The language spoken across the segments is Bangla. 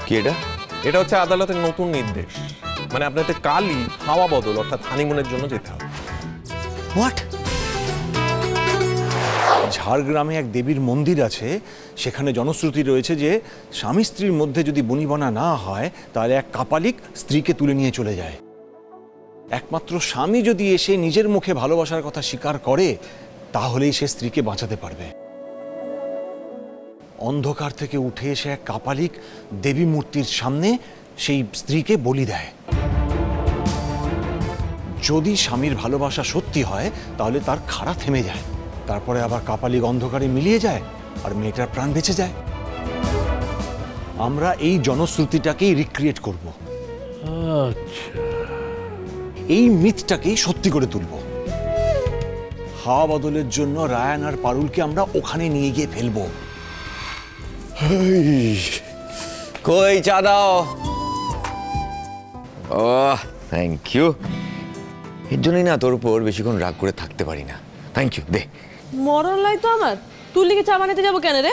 কি এটা? এটা হচ্ছে আদালতের নতুন নির্দেশ, মানে আপনাদের কালই হাওয়া বদল অর্থাৎ হানিমুনের জন্য যেতে হবে। হোয়াট? ঝাড়গ্রামে এক দেবীর মন্দির আছে, সেখানে জনশ্রুতি রয়েছে যে স্বামী স্ত্রীর মধ্যে যদি বনিবনা না হয় তাহলে এক কাপালিক স্ত্রীকে তুলে নিয়ে চলে যায়। একমাত্র স্বামী যদি এসে নিজের মুখে ভালোবাসার কথা স্বীকার করে তাহলেই সে স্ত্রীকে বাঁচাতে পারবে। অন্ধকার থেকে উঠে এসে এক কাপালিক দেবী মূর্তির সামনে সেই স্ত্রীকে বলি দেয়। যদি স্বামীর ভালোবাসা সত্যি হয় তাহলে তার খাড়া থেমে যায়, তারপরে আবার কাপালিক অন্ধকারে মিলিয়ে যায় আর মেয়েটার প্রাণ বেঁচে যায়। আমরা এই জনশ্রুতিটাকেই রিক্রিয়েট করব, এই মিথটাকেই সত্যি করে তুলব। হাওয়া বদলের জন্য রায়ান আর পারুলকে আমরা ওখানে নিয়ে গিয়ে ফেলবো। কই চা দাও। ও থ্যাংক ইউ। এর জন্যই না তোর উপর বেশিক্ষণ রাগ করে থাকতে পারি না। থ্যাংক ইউ, দে। মরণ লাই তো আমার, তুই লিখে চা বানাতে যাবো কেন রে?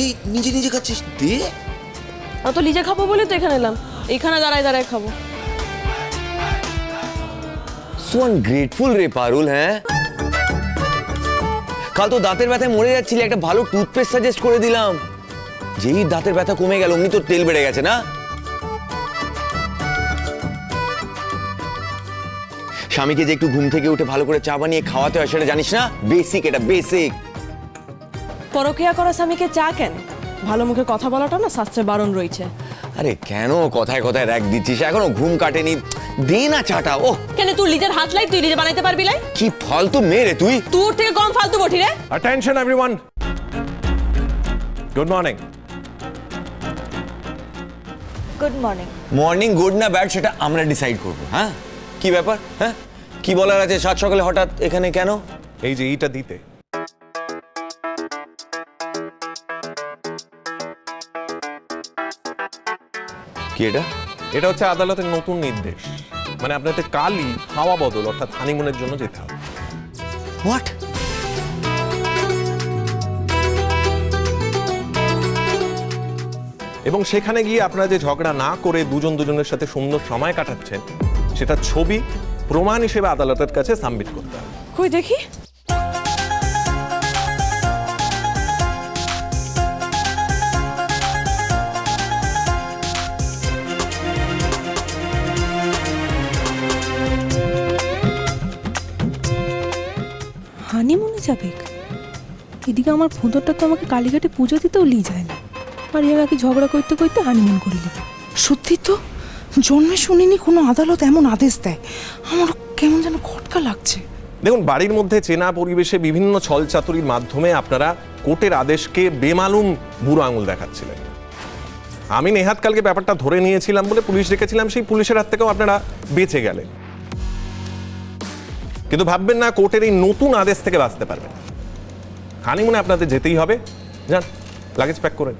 এই নিজে নিজে খাচ্ছিস, দে। তো লিজে খাবো বলে তো এখানে এলাম, এখানে দাঁড়ায় দাঁড়ায় খাবো। সো আনগ্রেটফুল রে পারুল। হ্যাঁ, কাল তো দাঁতের ব্যথায় মরে যাচ্ছিলি, একটা ভালো টুথপেস্ট সাজেস্ট করে দিলাম। যেই দাঁতের ব্যথা কমে গেল অমনি তোর তেল বেড়ে গেছে না? স্বামীকে যে একটু ঘুম থেকে উঠে ভালো করে চা বানিয়ে খাওয়াতে হয় সেটা জানিস না? বেসিক, এটা বেসিক। পরকিয়া করা স্বামীকে চা কেন? ভালো মুখে কথা বলাটা না শাস্ত্রে বারণ রয়েছে। আরে কেন কথায় কথায় রাগ দিচ্ছিস? এখনো ঘুম কাটেনি, দে না চাটা। ও কেন তুই লিজের হাত লাই, তুই লিজে বানাইতে পারবি লাই? কি ফালতু মেয়ে রে তুই। তোর থেকে কম ফালতু বটি রে। Attention everyone, good morning. Good morning. Morning good না ব্যাড সেটা আমরা ডিসাইড করব। হ্যাঁ, কি ব্যাপার? হ্যাঁ, কি বলার আছে সাত সকালে হঠাৎ এখানে কেন? এই যে এইটা দিতে, কি এটা? এটা হচ্ছে আদালতের নতুন নির্দেশ, মানে আপনাদের কালই হাওয়া বদল অর্থাৎ হানিমুনের জন্য যেতে হবে। হোয়াট? এবং সেখানে গিয়ে আপনারা যে ঝগড়া না করে দুজন দুজনের সাথে সুন্দর সময় কাটাচ্ছেন সেটা ছবি প্রমাণ হিসেবে আদালতের কাছে সাবমিট করতে হবে। কই দেখি। হানিমুনে যাবে? এদিকে আমার ভোঁদরটা তো আমাকে কালীঘাটে পুজো দিতেও নিয়ে যায় না, আর এর আগে ঝগড়া করতে করতে হানিমুন করে নিল। সত্যি তো, জন্মে শুনিনি কোনো আদালত এমন আদেশ দেয়। আমার কেমন যেন খটকা লাগছে। দেখুন, বাড়ির মধ্যে চেনা পরিবেশে বিভিন্ন ছলচাতুরির মাধ্যমে আপনারা কোর্টের আদেশকে বেমালুম বুড়ো আঙুল দেখাচ্ছিলেন। আমি নেহাত কালকে ব্যাপারটা ধরে নিয়েছিলাম বলে পুলিশ রেখেছিলাম, সেই পুলিশের হাত থেকেও আপনারা বেঁচে গেলেন। কিন্তু ভাববেন না কোর্টের এই নতুন আদেশ থেকে বাঁচতে পারবেন। হানিমুনে আপনাদের যেতেই হবে। যান, লাগেজ প্যাক করেন।